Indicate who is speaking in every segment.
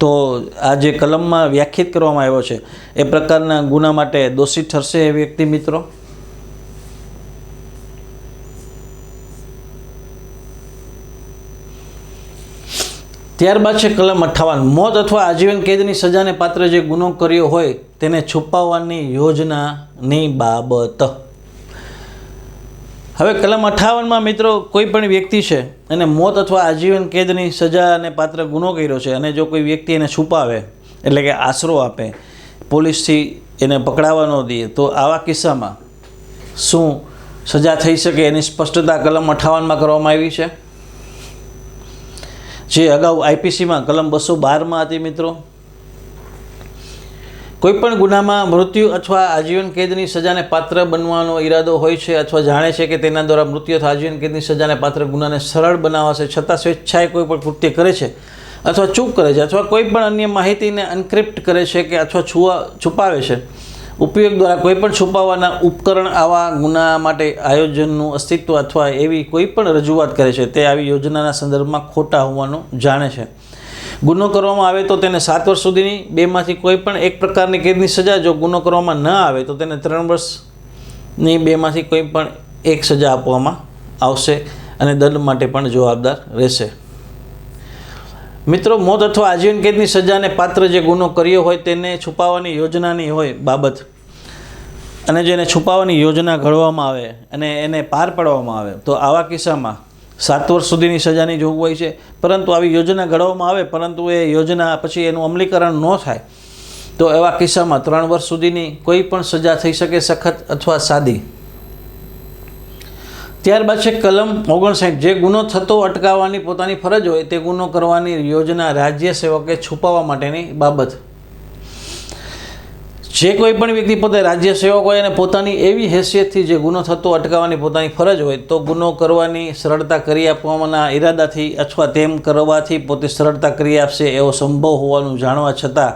Speaker 1: તો આ જે કલમમાં વ્યાખ્યાયિત કરવામાં આવ્યો છે એ પ્રકારના ગુના માટે દોષિત ઠરશે એ વ્યક્તિ મિત્રો? ત્યારબાદ છે કલમ 58, મોત અથવા આજીવન કેદની સજાને પાત્ર જે ગુનો કર્યો હોય તેને છુપાવવાની યોજનાની બાબત. હવે કલમ 58માં મિત્રો કોઈ પણ વ્યક્તિ છે અને મોત અથવા આજીવન કેદની સજાને પાત્ર ગુનો કર્યો છે અને જો કોઈ વ્યક્તિ એને છુપાવે એટલે કે આશરો આપે, પોલીસથી એને પકડાવા ન દે, તો આવા કિસ્સામાં શું સજા થઈ શકે એની સ્પષ્ટતા કલમ 58માં કરવામાં આવી છે, જે અગાઉ આઈપીસીમાં કલમ 212માં હતી મિત્રો. કોઈપણ ગુનામાં મૃત્યુ અથવા આજીવન કેદની સજાને પાત્ર બનવાનો ઈરાદો હોય છે અથવા જાણે છે કે તેના દ્વારા મૃત્યુ અથવા આજીવન કેદની સજાને પાત્ર ગુનાને સરળ બનાવશે છતાં સ્વેચ્છાએ કોઈ પણ કૃત્ય કરે છે અથવા ચૂક કરે છે અથવા કોઈ પણ અન્ય માહિતીને એન્ક્રિપ્ટ કરે છે કે અથવા છુપાવે છે, ઉપયોગ દ્વારા કોઈ પણ છુપાવવાના ઉપકરણ આવા ગુના માટે આયોજનનું અસ્તિત્વ અથવા એવી કોઈ પણ રજૂઆત કરે છે તે આવી યોજનાના સંદર્ભમાં ખોટા હોવાનું જાણે છે. ગુનો કરવામાં આવે તો તેને 7 વર્ષ સુધીની બેમાંથી કોઈ પણ એક પ્રકારની કેદની સજા, જો ગુનો કરવામાં ન આવે તો તેને 3 વર્ષની બેમાંથી કોઈ પણ એક સજા આપવામાં આવશે અને દંડ માટે પણ જવાબદાર રહેશે. મિત્રો, મોત અથવા આજીવન કેદની સજાને પાત્ર જે ગુનો કર્યો હોય તેને છુપાવવાની યોજનાની હોય બાબત અને જેને છુપાવવાની યોજના ઘડવામાં આવે અને એને પાર પાડવામાં આવે તો આવા કિસ્સામાં 7 વર્ષ સુધીની સજાની જોગવાઈ છે. પરંતુ આવી યોજના ઘડવામાં આવે પરંતુ એ યોજના પછી એનું અમલીકરણ ન થાય તો એવા કિસ્સામાં 3 વર્ષ સુધીની કોઈ પણ સજા થઈ શકે, સખત અથવા સાદી. ત્યારબાદ છે કલમ 59, જે ગુનો થતો અટકાવવાની પોતાની ફરજ હોય તે ગુનો કરવાની યોજના રાજ્ય સેવકે છુપાવવા માટેની બાબત. જે કોઈ પણ વ્યક્તિ પોતે રાજ્ય સેવક હોય અને પોતાની એવી હેસિયતથી જે ગુનો થતો અટકાવવાની પોતાની ફરજ હોય તો ગુનો કરવાની સરળતા કરી આપવાના ઈરાદાથી અથવા તેમ કરવાથી પોતે સરળતા કરી આપશે એવો સંભવ હોવાનું જાણવા છતાં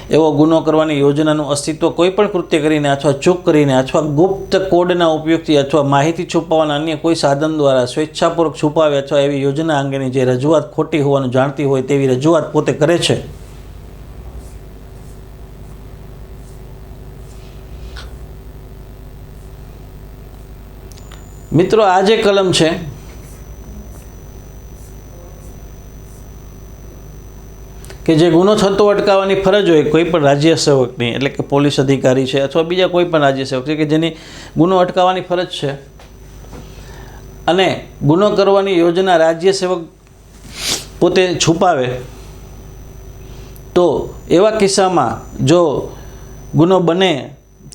Speaker 1: એવો ગુનો કરવાની યોજનાનું અસ્તિત્વ કોઈ પણ કૃત્ય કરીને અથવા ચૂક કરીને અથવા ગુપ્ત કોડના ઉપયોગથી અથવા માહિતી છુપાવવાના અન્ય કોઈ સાધન દ્વારા સ્વેચ્છાપૂર્વક છુપાવે અથવા એવી યોજના અંગેની જે રજૂઆત ખોટી હોવાનું જાણતી હોય તેવી રજૂઆત પોતે કરે છે. મિત્રો, આ જે કલમ છે કે જે ગુનો થતો અટકાવવાની ફરજ હોય કોઈ પણ રાજ્ય સેવકની, એટલે કે પોલીસ અધિકારી છે અથવા બીજા કોઈ પણ રાજ્ય સેવક છે કે જેની ગુનો અટકાવવાની ફરજ છે અને ગુનો કરવાની યોજના રાજ્ય સેવક પોતે છુપાવે તો એવા કિસ્સામાં જો ગુનો બને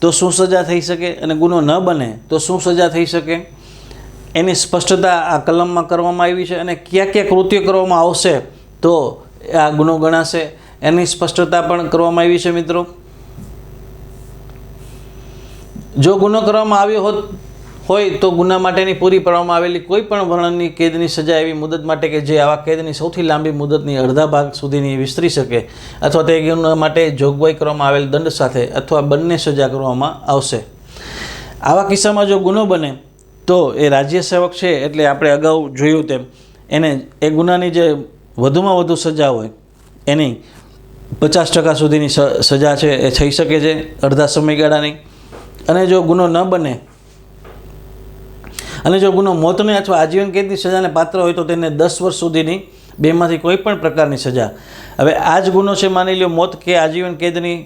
Speaker 1: તો શું સજા થઈ શકે અને ગુનો ન બને તો શું સજા થઈ શકે એની સ્પષ્ટતા આ કલમમાં કરવામાં આવી છે અને કયા કયા કૃત્યો કરવામાં આવશે તો આ ગુનો ગણાશે એની સ્પષ્ટતા પણ કરવામાં આવી છે. મિત્રો, જો ગુનો કરવામાં આવ્યો હોય તો ગુના માટેની પૂરી પાડવામાં આવેલી કોઈ પણ વર્ણનની કેદની સજા એવી મુદત માટે કે જે આવા કેદની સૌથી લાંબી મુદતની અડધા ભાગ સુધીની વિસ્તરી શકે અથવા તે ગુના માટે જોગવાઈ કરવામાં આવેલ દંડ સાથે અથવા બંને સજા કરવામાં આવશે. આવા કિસ્સામાં જો ગુનો બને તો એ રાજ્ય સેવક છે એટલે આપણે અગાઉ જોયું તેમ એને એ ગુનાની જે વધુમાં વધુ સજા હોય એની 50% સુધીની સજા છે એ થઈ શકે છે અડધા સમયગાળાની. અને જો ગુનો ન બને અને જો ગુનો મોતને અથવા આજીવન કેદની સજાને પાત્ર હોય તો તેને 10 વર્ષ સુધીની બેમાંથી કોઈ પણ પ્રકારની સજા. હવે આ જ ગુનો છે, માની લો મોત કે આજીવન કેદની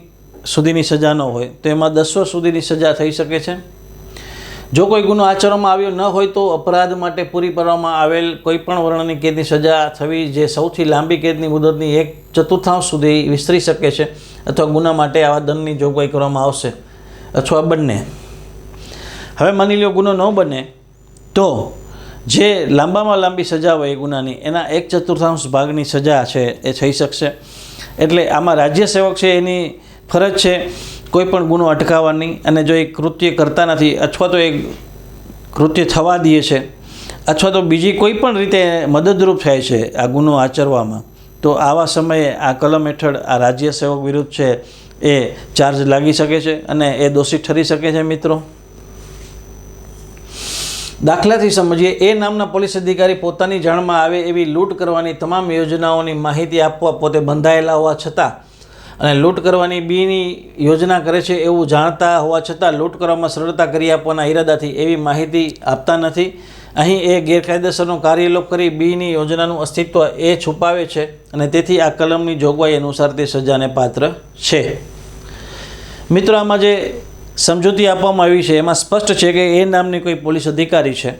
Speaker 1: સુધીની સજા ન હોય તો એમાં 10 વર્ષ સુધીની સજા થઈ શકે છે. જો કોઈ ગુનો આચરવામાં આવ્યો ન હોય તો અપરાધ માટે પૂરી પાડવામાં આવેલ કોઈ પણ વર્ણની કેદની સજા થવી જે સૌથી લાંબી કેદની મુદતની 1/4 સુધી વિસ્તરી શકે છે અથવા ગુના માટે આવા દંડની જોગવાઈ કરવામાં આવશે અથવા બંને. હવે માની લો ગુનો ન બને તો જે લાંબામાં લાંબી સજા હોય એ ગુનાની એના 1/4 ભાગની સજા છે એ થઈ શકશે. એટલે આમાં રાજ્ય સેવક છે એની ફરજ છે કોઈ પણ ગુનો અટકાવવાની અને જો એ કૃત્ય કરતા નથી અથવા તો એ કૃત્ય થવા દે છે અથવા તો બીજી કોઈ પણ રીતે મદદરૂપ થાય છે આ ગુનો આચરવામાં તો આવા સમયે આ કલમ હેઠળ આ રાજ્ય સેવક વિરુદ્ધ છે એ ચાર્જ લાગી શકે છે અને એ દોષિત ઠરી શકે છે. મિત્રો, દાખલાથી સમજીએ, એ નામના પોલીસ અધિકારી પોતાની જાણમાં આવે એવી લૂંટ કરવાની તમામ યોજનાઓની માહિતી આપવા પોતે બંધાયેલા હોવા છતાં અને લૂંટ કરવાની બીની યોજના કરે છે એવું જાણતા હોવા છતાં લૂંટ કરવામાં સરળતા કરી આપવાના ઈરાદાથી એવી માહિતી આપતા નથી. અહીં એ ગેરકાયદેસરનો કાર્યલોપ કરી બીની યોજનાનું અસ્તિત્વ એ છુપાવે છે અને તેથી આ કલમની જોગવાઈ અનુસાર તે સજાને પાત્ર છે. મિત્રો, આમાં જે સમજૂતી આપવામાં આવી છે એમાં સ્પષ્ટ છે કે એ નામની કોઈ પોલીસ અધિકારી છે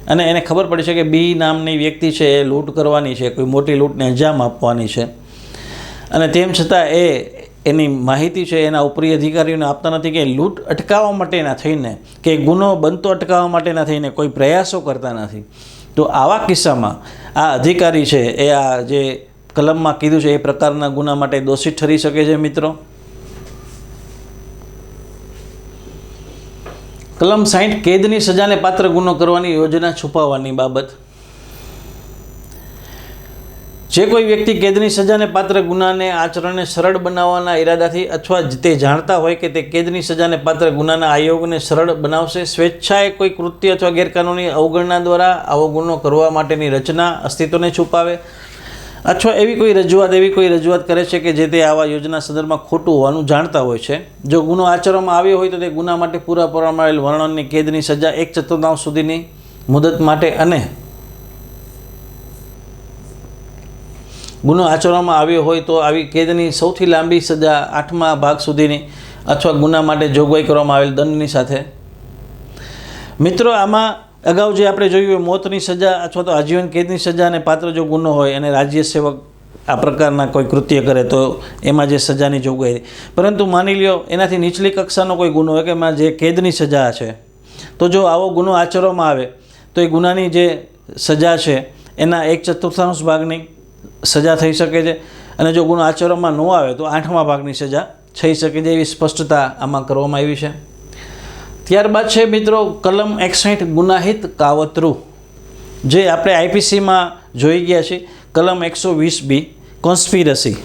Speaker 1: અને એને ખબર પડી છે કે બી નામની વ્યક્તિ છે એ લૂંટ કરવાની છે, કોઈ મોટી લૂંટને અંજામ આપવાની છે અને તેમ છતાં એની માહિતી છે એના ઉપરી અધિકારીઓને આપતા નથી કે લૂંટ અટકાવવા માટેના થઈને કે ગુનો બનતો અટકાવવા માટેના થઈને કોઈ પ્રયાસો કરતા નથી. તો આવા કિસ્સામાં આ અધિકારી છે એ આ જે કલમમાં કીધું છે એ પ્રકારના ગુના માટે દોષિત ઠરી શકે છે. મિત્રો, કલમ 60 કેદની સજાને પાત્ર ગુનો કરવાની યોજના છુપાવવાની બાબત. જે કોઈ વ્યક્તિ કેદની સજાને પાત્ર ગુનાને આચરણને સરળ બનાવવાના ઈરાદાથી અથવા તે જાણતા હોય કે તે કેદની સજાને પાત્ર ગુનાના આયોગને સરળ બનાવશે, સ્વેચ્છાએ કોઈ કૃત્ય અથવા ગેરકાનૂની અવગણના દ્વારા આવો ગુનો કરવા માટેની રચના અસ્તિત્વને છુપાવે અથવા એવી કોઈ રજૂઆત કરે છે કે જે તે આવા યોજના સંદર્ભમાં ખોટું હોવાનું જાણતા હોય છે. જો ગુનો આચરવામાં આવ્યો હોય તો તે ગુના માટે પૂરા પાડવામાં આવેલ વર્ણનની કેદની સજા 1/4 સુધીની મુદત માટે અને ગુનો આચરવામાં આવ્યો હોય તો આવી કેદની સૌથી લાંબી સજા 8મા ભાગ સુધીની અથવા ગુના માટે જોગવાઈ કરવામાં આવેલ દંડની સાથે. મિત્રો, આમાં અગાઉ જે આપણે જોયું મોતની સજા અથવા તો આજીવન કેદની સજાને પાત્ર જો ગુનો હોય અને રાજ્ય સેવક આ પ્રકારના કોઈ કૃત્ય કરે તો એમાં જે સજાની જોગવાઈ, પરંતુ માની લ્યો એનાથી નીચલી કક્ષાનો કોઈ ગુનો હોય કે એમાં જે કેદની સજા છે, તો જો આવો ગુનો આચરવામાં આવે તો એ ગુનાની જે સજા છે એના 1/4 ભાગની સજા થઈ શકે છે અને જો ગુનો આચરવામાં ન આવે તો 8મા ભાગની સજા થઈ શકે છે. એવી સ્પષ્ટતા આમાં કરવામાં આવી છે. ત્યારબાદ છે મિત્રો કલમ 61 ગુનાહિત કાવતરું, જે આપણે આઈપીસીમાં જોઈ ગયા છીએ. કલમ 120B કોન્સ્પિરસી,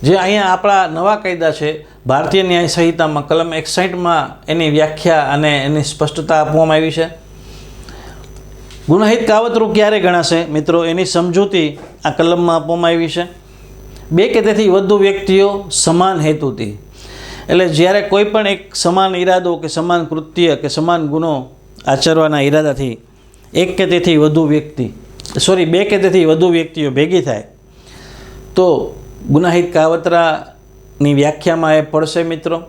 Speaker 1: જે અહીંયા આપણા નવા કાયદા છે ભારતીય ન્યાય સંહિતામાં કલમ 61માં એની વ્યાખ્યા અને એની સ્પષ્ટતા આપવામાં આવી છે. ગુનાહિત કાવતરું ક્યારે ગણાશે મિત્રો, એની સમજૂતી આ કલમમાં આપવામાં આવી છે. 2 કે તેથી વધુ વ્યક્તિઓ સમાન હેતુથી, એટલે જ્યારે કોઈ પણ એક સમાન ઈરાદો કે સમાન કૃત્ય કે સમાન ગુનો આચરવાના ઈરાદાથી 2 કે તેથી વધુ વ્યક્તિઓ ભેગી થાય તો ગુનાહિત કાવતરાની વ્યાખ્યામાં એ પડશે. મિત્રો,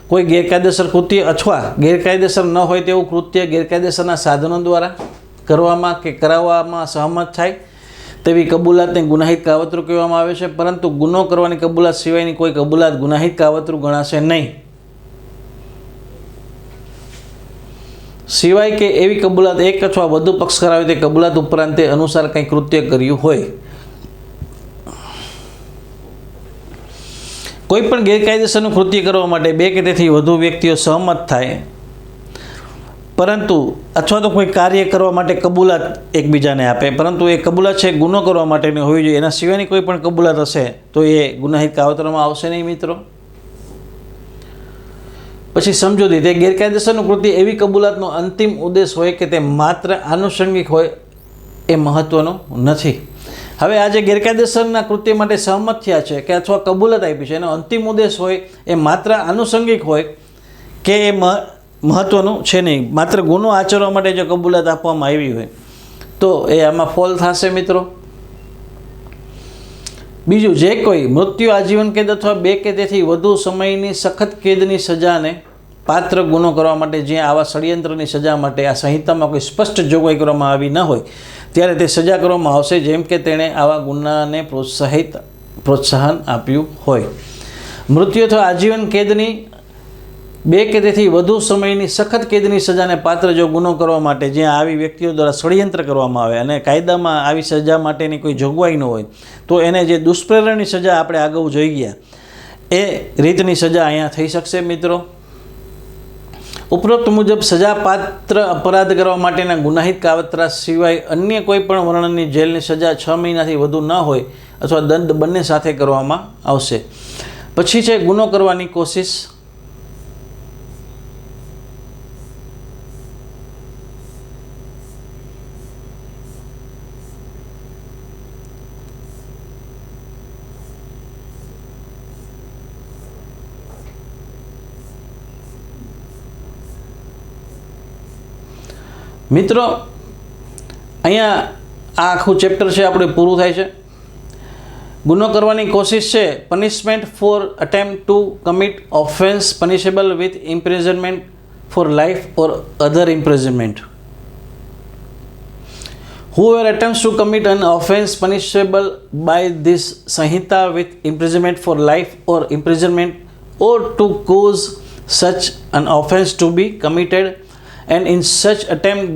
Speaker 1: કોઈ ગેરકાયદેસર કૃત્ય અથવા ગેરકાયદેસર ન હોય તેવું કૃત્ય ગેરકાયદેસરના સાધનો દ્વારા કરવામાં કે કરાવવામાં સહમત થાય તેવી કબૂલાતને ગુનાહિત કાવતરું કહેવામાં આવે છે. પરંતુ ગુનો કરવાની કબૂલાત સિવાયની કોઈ કબૂલાત ગુનાહિત કાવતરું ગણાશે નહીં. સિવાય કે એવી કબૂલાત એક અથવા વધુ પક્ષ કરાવે તે કબૂલાત ઉપરાંત તે અનુસાર કંઈ કૃત્ય કર્યું હોય. કોઈ પણ ગેરકાયદેસરનું કૃત્ય કરવા માટે 2 કે તેથી વધુ વ્યક્તિઓ સહમત થાય, પરંતુ અથવા તો કોઈ કાર્ય કરવા માટે કબૂલાત એકબીજાને આપે, પરંતુ એ કબૂલાત છે ગુનો કરવા માટેની હોવી જોઈએ. એના સિવાયની કોઈ પણ કબૂલાત હશે તો એ ગુનાહિત કાવતરામાં આવશે નહીં. મિત્રો, પછી સમજૂતી, તે ગેરકાયદેસરનું કૃત્ય એવી કબૂલાતનો અંતિમ ઉદ્દેશ હોય કે તે માત્ર આનુષંગિક હોય એ મહત્વનું નથી. હવે આ જે ગેરકાયદેસરના કૃત્ય માટે સહમત થયા છે કે અથવા કબૂલાત આપી છે, એનો અંતિમ ઉદ્દેશ હોય એ માત્ર આનુષંગિક હોય કે એ મહત્વનું છે નહીં. માત્ર ગુનો આચરવા માટે જો કબૂલાત આપવામાં આવી હોય તો એ આમાં ફોલ થશે. મિત્રો, બીજું, જે કોઈ મૃત્યુ, આજીવન કેદ અથવા 2 કે તેથી વધુ સમયની સખત કેદની સજાને પાત્ર ગુનો કરવા માટે જ્યાં આવા ષડયંત્રની સજા માટે આ સંહિતામાં કોઈ સ્પષ્ટ જોગવાઈ કરવામાં આવી ન હોય ત્યારે તે સજા કરવામાં આવશે, જેમ કે તેણે આવા ગુનાને પ્રોત્સાહન આપ્યું હોય. મૃત્યુ અથવા આજીવન કેદની 2 કે તેથી વધુ સમયની સખત કેદની સજાને પાત્ર જો ગુનો કરવા માટે જ્યાં આવી વ્યક્તિઓ દ્વારા ષડયંત્ર કરવામાં આવે અને કાયદામાં આવી સજા માટેની કોઈ જોગવાઈ ન હોય તો એને જે દુષ્પ્રેરણની સજા આપણે આગળ જોઈ ગયા એ રીતની સજા અહીંયા થઈ શકશે. મિત્રો, ઉપરોક્ત મુજબ સજાપાત્ર અપરાધ કરવા માટેના ગુનાહિત કાવતરા સિવાય અન્ય કોઈ પણ વર્ણનની જેલની સજા 6 મહિનાથી વધુ ન હોય અથવા દંડ બંને સાથે કરવામાં આવશે. પછી છે ગુનો કરવાની કોશિશ. મિત્રો અહીંયા આ આખું ચેપ્ટર છે આપણે પૂરું થાય છે. ગુનો કરવાની કોશિશ છે punishment for attempt to commit offence punishable with imprisonment for life or other imprisonment. Whoever attempts to commit an offence punishable by this Sanhita with imprisonment for life or imprisonment or to cause such an offence to be committed and in such attempt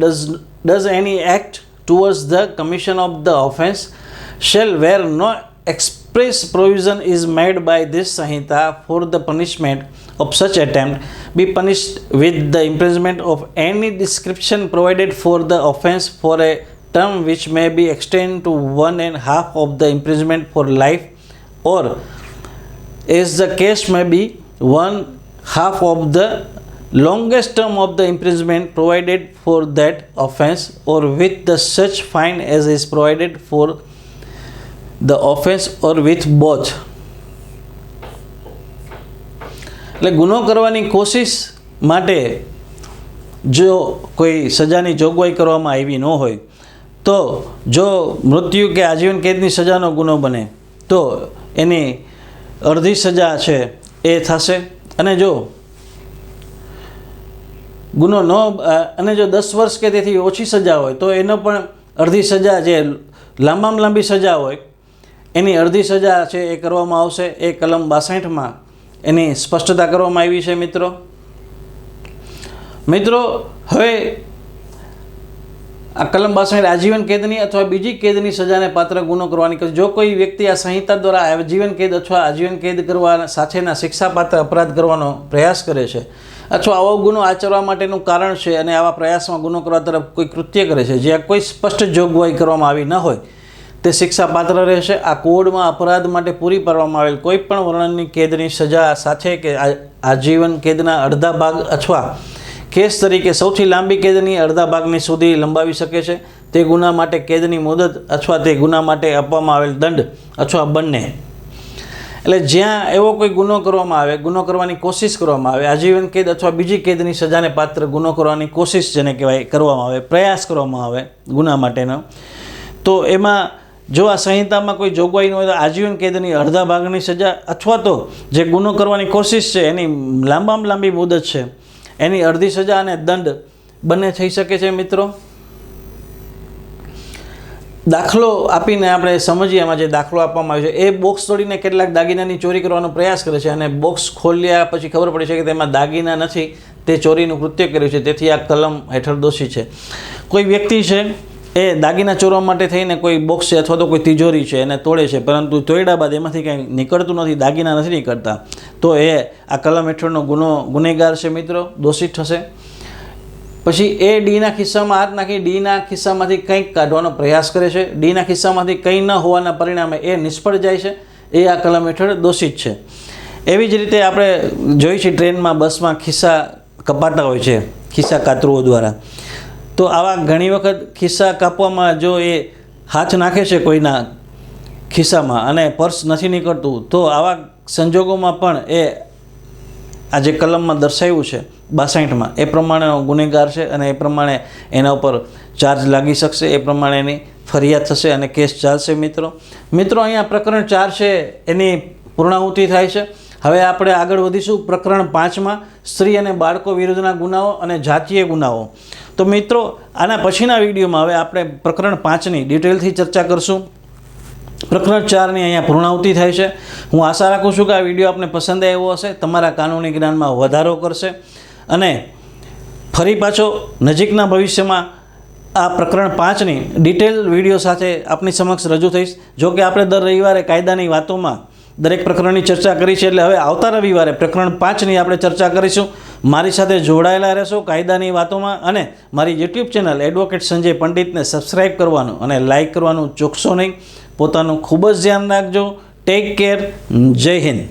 Speaker 1: does any act towards the commission of the offence shall where no express provision is made by this Sanhita for the punishment of such attempt be punished with the imprisonment of any description provided for the offence for a term which may be extended to 1.5 of the imprisonment for life or as the case may be 1/2 of the longest term of the imprisonment provided for that offence or with the such fine as is provided for the offence or with both. એટલે ગુનો કરવાની કોશિશ માટે જો કોઈ સજાની જોગવાઈ કરવામાં આવી ન હોય તો જો મૃત્યુ કે આજીવન કેદની સજાનો ગુનો બને તો એની અડધી સજા છે એ થશે અને જો ગુનો ન અને જો 10 વર્ષ કે તેથી ઓછી સજા હોય તો એનો પણ અડધી સજા જે લાંબામાં લાંબી સજા હોય એની અડધી સજા છે એ કરવામાં આવશે. એ કલમ 62માં એની સ્પષ્ટતા કરવામાં આવી છે. મિત્રો હવે આ કલમ 62 આજીવન કેદની અથવા બીજી કેદની સજાને પાત્ર ગુનો કરવાની જો કોઈ વ્યક્તિ આ સંહિતા દ્વારા આજીવન કેદ અથવા આજીવન કેદ કરવા સાથેના શિક્ષાપાત્ર અપરાધ કરવાનો પ્રયાસ કરે છે અથવા આવો ગુનો આચરવા માટેનું કારણ છે અને આવા પ્રયાસમાં ગુનો કરવા તરફ કોઈ કૃત્ય કરે છે જ્યાં કોઈ સ્પષ્ટ જોગવાઈ કરવામાં આવી ન હોય તે શિક્ષાપાત્ર રહેશે. આ કોડમાં અપરાધ માટે પૂરી પાડવામાં આવેલ કોઈ પણ વર્ણનની કેદની સજા સાથે કે આજીવન કેદના અડધા ભાગ અથવા કેસ તરીકે સૌથી લાંબી કેદની અડધા ભાગની સુધી લંબાવી શકે છે. તે ગુના માટે કેદની મુદત અથવા તે ગુના માટે આપવામાં આવેલ દંડ અથવા બંને. એટલે જ્યાં એવો કોઈ ગુનો કરવામાં આવે, ગુનો કરવાની કોશિશ કરવામાં આવે, આજીવન કેદ અથવા બીજી કેદની સજાને પાત્ર ગુનો કરવાની કોશિશ જેને કહેવાય કરવામાં આવે, પ્રયાસ કરવામાં આવે ગુના માટેનો, તો એમાં જો આ સંહિતામાં કોઈ જોગવાઈ ન હોય તો આજીવન કેદની અડધા ભાગની સજા અથવા તો જે ગુનો કરવાની કોશિશ છે એની લાંબામાં લાંબી મુદત છે એની અડધી સજા અને દંડ બંને થઈ શકે છે. મિત્રો દાખલો આપીને આપણે સમજીએ. એમાં જે દાખલો આપવામાં આવ્યો છે એ બોક્સ તોડીને કેટલાક દાગીનાની ચોરી કરવાનો પ્રયાસ કરે છે અને બોક્સ ખોલ્યા પછી ખબર પડે છે કે તેમાં દાગીના નથી, તે ચોરીનું કૃત્ય કર્યું છે, તેથી આ કલમ હેઠળ દોષી છે. કોઈ વ્યક્તિ છે એ દાગીના ચોરવા માટે થઈને કોઈ બોક્સ છે અથવા તો કોઈ તિજોરી છે એને તોડે છે, પરંતુ તોડ્યા બાદ એમાંથી કંઈ નીકળતું નથી, દાગીના નથી નીકળતા, તો એ આ કલમ હેઠળનો ગુનેગાર છે. મિત્રો દોષિત થશે. પછી એ ડીના ખિસ્સામાં હાથ નાખી ડીના ખિસ્સામાંથી કંઈક કાઢવાનો પ્રયાસ કરે છે. ડીના ખિસ્સામાંથી કંઈ ન હોવાના પરિણામે એ નિષ્ફળ જાય છે. એ આ કલમ હેઠળ દોષિત છે. એવી જ રીતે આપણે જોઈ છે ટ્રેનમાં, બસમાં ખિસ્સા કપાતા હોય છે ખિસ્સા કાતરુઓ દ્વારા. તો આવા ઘણી વખત ખિસ્સા કાપવામાં જો એ હાથ નાખે છે કોઈના ખિસ્સામાં અને પર્સ નથી નીકળતું, તો આવા સંજોગોમાં પણ એ આ જે કલમમાં દર્શાવ્યું છે 62માં એ પ્રમાણેનો ગુનેગાર છે અને એ પ્રમાણે એના ઉપર ચાર્જ લાગી શકશે, એ પ્રમાણેની ફરિયાદ થશે અને કેસ ચાલશે. મિત્રો અહીંયા પ્રકરણ 4 છે એની પૂર્ણાહુતિ થાય છે. હવે આપણે આગળ વધીશું પ્રકરણ 5માં સ્ત્રી અને બાળકો વિરુદ્ધના ગુનાઓ અને જાતીય ગુનાઓ. તો મિત્રો આના પછીના વિડીયોમાં હવે આપણે પ્રકરણ 5ની ડિટેલથી ચર્ચા કરશું. પ્રકરણ 4ની અહીંયા પૂર્ણાહુતિ થાય છે. હું આશા રાખું છું કે આ વિડીયો આપને પસંદ આવ્યો હશે, તમારા કાનૂની જ્ઞાનમાં વધારો કરશે અને ફરી પાછો નજીકના ભવિષ્યમાં આ પ્રકરણ 5ની ડિટેલ વિડીયો સાથે આપની સમક્ષ રજૂ થઈશ. જો કે આપણે દર રવિવારે કાયદાની વાતોમાં દરેક પ્રકરણની ચર્ચા કરી છે, એટલે હવે આવતા રવિવારે પ્રકરણ 5ની આપણે ચર્ચા કરીશું. મારી સાથે જોડાયેલા રહેશો કાયદાની વાતોમાં અને મારી યુટ્યુબ ચેનલ એડવોકેટ સંજય પંડિતને સબસ્ક્રાઈબ કરવાનું અને લાઇક કરવાનું ચૂકશો નહીં. પોતાનું ખૂબ જ ધ્યાન રાખજો. Take care. જય હિન્દ.